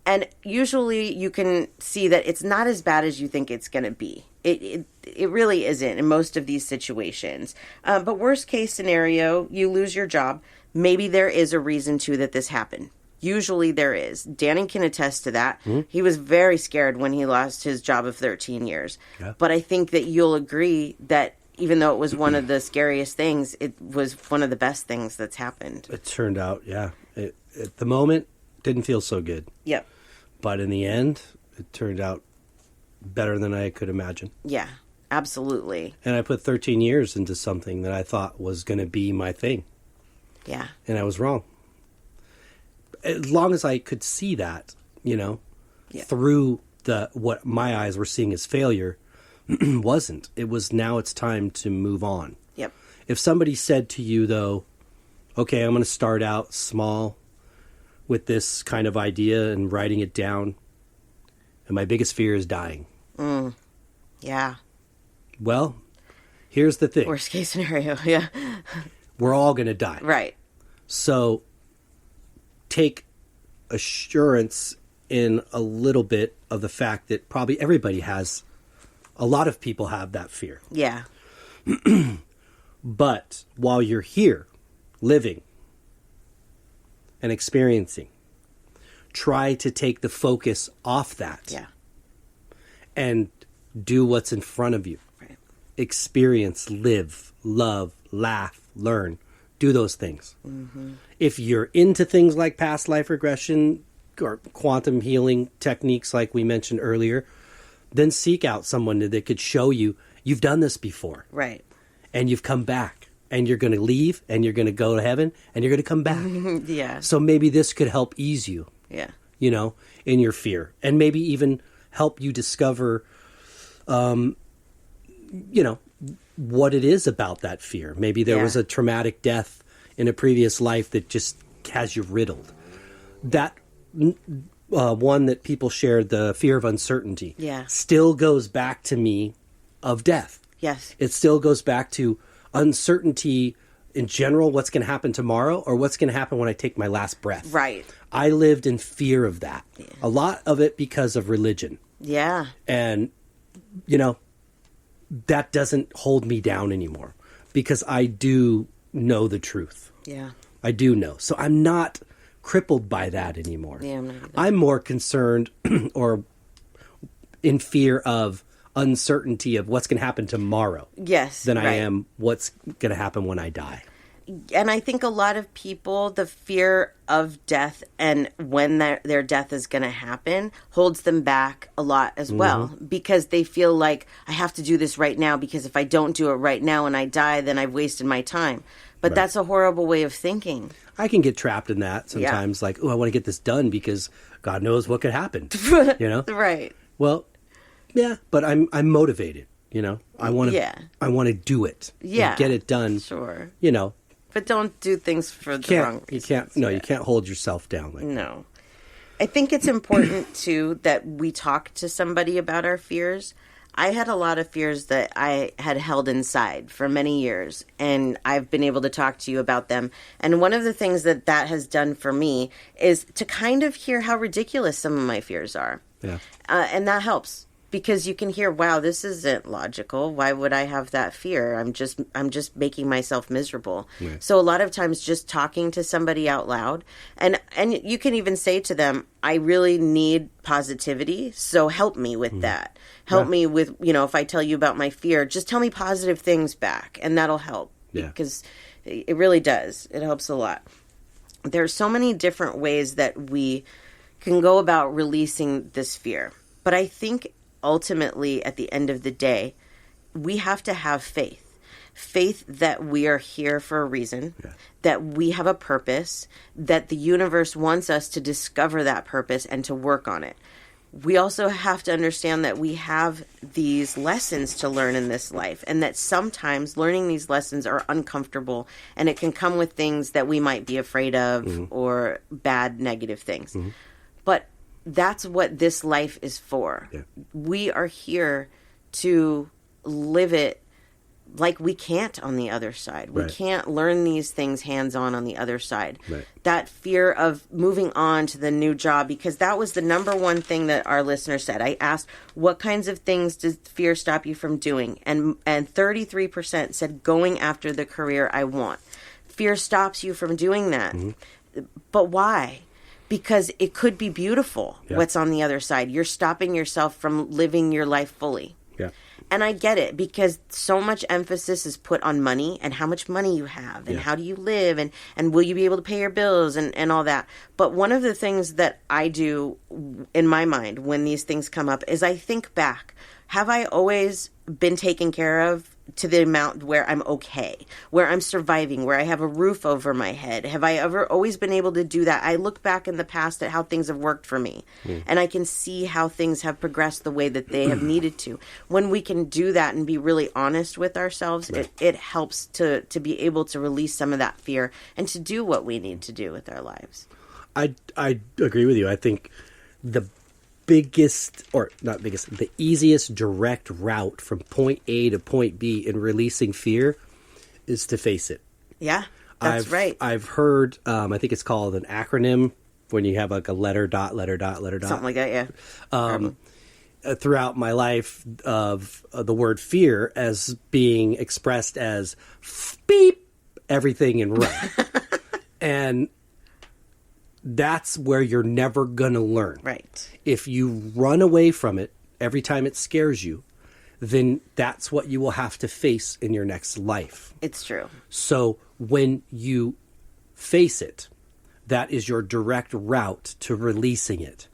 And usually you can see that it's not as bad as you think it's going to be. It really isn't in most of these situations. But worst case scenario, you lose your job. Maybe there is a reason to that this happened. Usually there is. Danny can attest to that. Mm-hmm. He was very scared when he lost his job of 13 years. Yeah. But I think that you'll agree that even though it was one of the scariest things, it was one of the best things that's happened. It turned out, yeah. At the moment, didn't feel so good. Yep. But in the end, it turned out better than I could imagine. Yeah, absolutely. And I put 13 years into something that I thought was going to be my thing. Yeah. And I was wrong. As long as I could see that, through what my eyes were seeing as failure, wasn't. It was now it's time to move on. Yep. If somebody said to you, though, okay, I'm going to start out small with this kind of idea and writing it down, and my biggest fear is dying. Yeah. Well, here's the thing. Worst case scenario, yeah. We're all going to die. Right. So take assurance in a little bit of the fact that probably everybody has, a lot of people have that fear. Yeah. But while you're here, living and experiencing, try to take the focus off that. Yeah. And do what's in front of you. Right. Experience, live, love, laugh, learn. Do those things. Mm-hmm. If you're into things like past life regression or quantum healing techniques like we mentioned earlier, then seek out someone that could show you you've done this before. Right. And you've come back. And you're going to leave and you're going to go to heaven and you're going to come back. Yeah. So maybe this could help ease you. Yeah. In your fear. And maybe even help you discover, what it is about that fear. Maybe there was a traumatic death in a previous life that just has you riddled. That one that people shared, the fear of uncertainty, still goes back to me of death. Yes. It still goes back to uncertainty in general, what's going to happen tomorrow or what's going to happen when I take my last breath. Right. I lived in fear of that. Yeah. A lot of it because of religion. Yeah. And, that doesn't hold me down anymore because I do know the truth. Yeah. I do know. So I'm not crippled by that anymore. Yeah, I'm not either. I'm more concerned or in fear of uncertainty of what's going to happen tomorrow. Yes. Than I am what's going to happen when I die. And I think a lot of people, the fear of death and when their death is going to happen holds them back a lot as well, because they feel like I have to do this right now because if I don't do it right now and I die, then I've wasted my time. But that's a horrible way of thinking. I can get trapped in that sometimes, like, oh, I want to get this done because God knows what could happen, Right. Well, yeah, but I'm motivated, I want to do it. Yeah. And get it done. Sure. But don't do things for the wrong reasons. You can't hold yourself down like that. No. I think it's important, too, that we talk to somebody about our fears. I had a lot of fears that I had held inside for many years, and I've been able to talk to you about them. And one of the things that has done for me is to kind of hear how ridiculous some of my fears are. Yeah. And that helps. because you can hear, wow, this isn't logical. Why would I have that fear? I'm just making myself miserable. Right. So a lot of times just talking to somebody out loud, and you can even say to them, I really need positivity, so help me with that. Help me with, if I tell you about my fear, just tell me positive things back, and that'll help. Yeah. Because it really does. It helps a lot. There's so many different ways that we can go about releasing this fear. But I think ultimately, at the end of the day, we have to have faith. Faith that we are here for a reason, that we have a purpose, that the universe wants us to discover that purpose and to work on it. We also have to understand that we have these lessons to learn in this life, and that sometimes learning these lessons are uncomfortable, and it can come with things that we might be afraid of or bad, negative things. But that's what this life is for. Yeah. We are here to live it like we can't on the other side. We can't learn these things hands-on on the other side. Right. That fear of moving on to the new job, because that was the number one thing that our listener said. I asked, what kinds of things does fear stop you from doing? And 33% said going after the career I want. Fear stops you from doing that. But why? Because it could be beautiful, what's on the other side. You're stopping yourself from living your life fully. Yeah. And I get it, because so much emphasis is put on money and how much money you have and how do you live and will you be able to pay your bills and all that. But one of the things that I do in my mind when these things come up is I think back. Have I always been taken care of to the amount where I'm okay, where I'm surviving, where I have a roof over my head? Have I ever always been able to do that? I look back in the past at how things have worked for me, and I can see how things have progressed the way that they have needed to. When we can do that and be really honest with ourselves, it helps to be able to release some of that fear and to do what we need to do with our lives. I agree with you. I think the the easiest direct route from point A to point B in releasing fear is to face it. Yeah, that's right. I've heard, I think it's called an acronym when you have like a letter dot. Something like that, yeah. Throughout my life of the word fear as being expressed as beep, everything in run. And that's where you're never going to learn. Right. If you run away from it every time it scares you, then that's what you will have to face in your next life. It's true. So when you face it, that is your direct route to releasing it.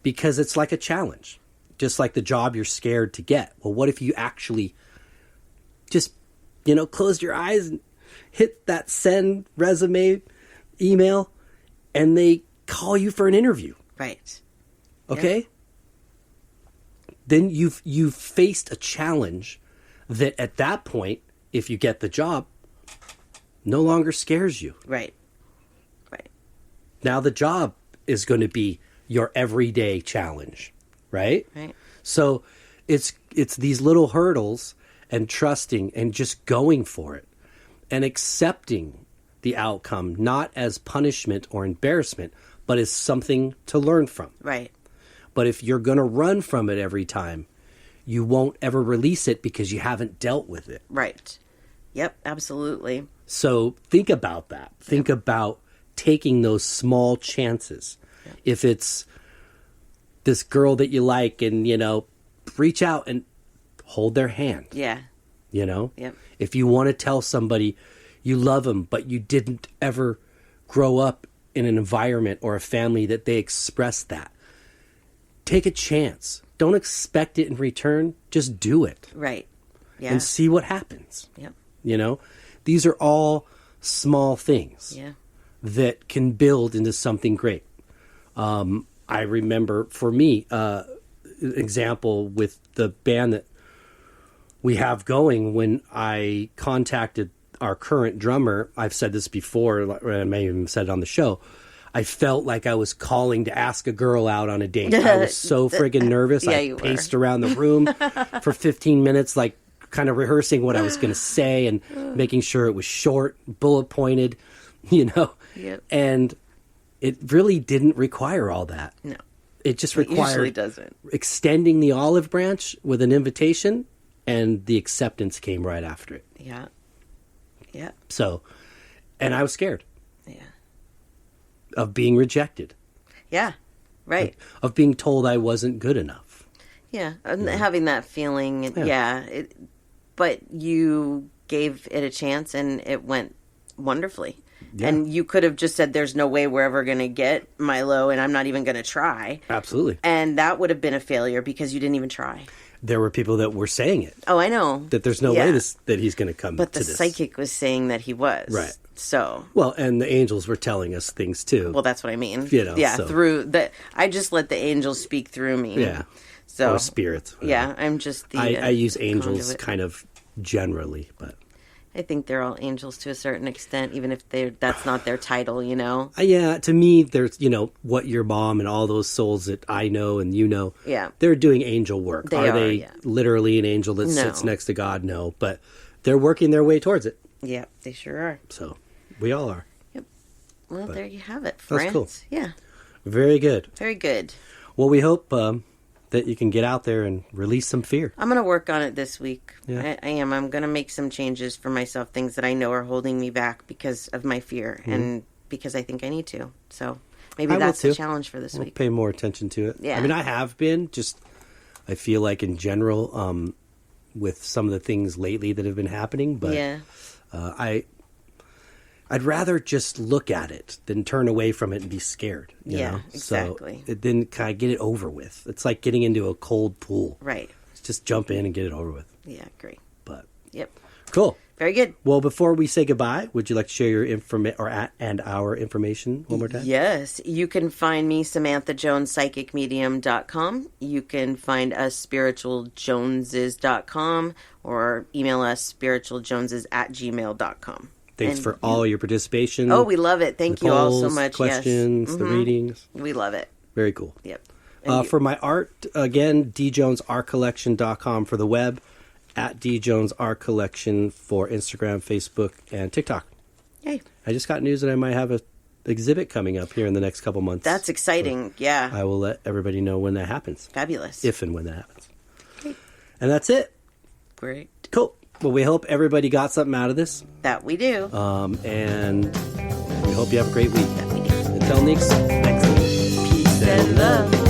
Because it's like a challenge. Just like the job you're scared to get. Well, what if you actually just, closed your eyes and hit that send resume email, and they call you for an interview. Right. Okay? Yeah. Then you've faced a challenge that at that point, if you get the job, no longer scares you. Right. Right. Now the job is going to be your everyday challenge. Right? Right. So it's these little hurdles and trusting and just going for it and accepting the outcome, not as punishment or embarrassment, but as something to learn from. Right. But if you're going to run from it every time, you won't ever release it because you haven't dealt with it. Right. Yep, absolutely. So think about that. Think about taking those small chances. Yep. If it's this girl that you like and, reach out and hold their hand. Yeah. Yep. If you want to tell somebody you love them, but you didn't ever grow up in an environment or a family that they express that. Take a chance. Don't expect it in return. Just do it. Right. Yeah. And see what happens. Yep. These are all small things that can build into something great. I remember, for me, example with the band that we have going, when I contacted our current drummer, I've said this before, I may have even said it on the show, I felt like I was calling to ask a girl out on a date. I was so friggin' nervous. I paced around the room for 15 minutes, like kind of rehearsing what I was going to say and making sure it was short, bullet pointed, Yep. And it really didn't require all that. No. it just It required usually doesn't. extending the olive branch with an invitation, and the acceptance came right after it. Yeah. Yeah. So, and I was scared. Yeah. Of being rejected. Yeah. Right. Of being told I wasn't good enough. Yeah. And having that feeling. Yeah. But you gave it a chance and it went wonderfully. Yeah. And you could have just said, there's no way we're ever going to get Milo and I'm not even going to try. Absolutely. And that would have been a failure because you didn't even try. There were people that were saying it. Oh, I know. That there's no way that he's going to come but to this. But the psychic was saying that he was. Right. So. Well, and the angels were telling us things too. Well, that's what I mean. Yeah, so. Through the... I just let the angels speak through me. Yeah. So. Or spirits. Whatever. Yeah, I'm just the... I use angels conduit. kind of generally, but... I think they're all angels to a certain extent, even if that's not their title, you know? Yeah, to me, there's, what your mom and all those souls that I know and yeah, they're doing angel work. Are they literally an angel that sits No. next to God? No, but they're working their way towards it. Yeah, they sure are. So, we all are. Yep. Well, there you have it, friends. That's cool. Yeah. Very good. Very good. Well, we hope that you can get out there and release some fear. I'm going to work on it this week. Yeah. I am. I'm going to make some changes for myself, things that I know are holding me back because of my fear and because I think I need to. So maybe that's the challenge for this week. Pay more attention to it. Yeah. I mean, I have been. Just, I feel like in general, with some of the things lately that have been happening, but yeah. I'd rather just look at it than turn away from it and be scared. You know? Exactly. So then kind of get it over with. It's like getting into a cold pool. Right. Just jump in and get it over with. Yeah, great. But yep. Cool. Very good. Well, before we say goodbye, would you like to share your our information one more time? Yes. You can find me, SamanthaJonesPsychicMedium.com. You can find us, SpiritualJoneses.com, or email us, SpiritualJoneses@gmail.com. Thanks for all your participation. Oh, we love it. Thank you all so much. Questions, the readings. We love it. Very cool. Yep. For my art, again, djonesartcollection.com for the web, at djonesartcollection for Instagram, Facebook, and TikTok. Yay. I just got news that I might have an exhibit coming up here in the next couple months. That's exciting. Yeah. I will let everybody know when that happens. Fabulous. If and when that happens. Okay. And that's it. Great. Cool. Well, we hope everybody got something out of this. That we do. And we hope you have a great week. That we do. Until next week. Peace and love.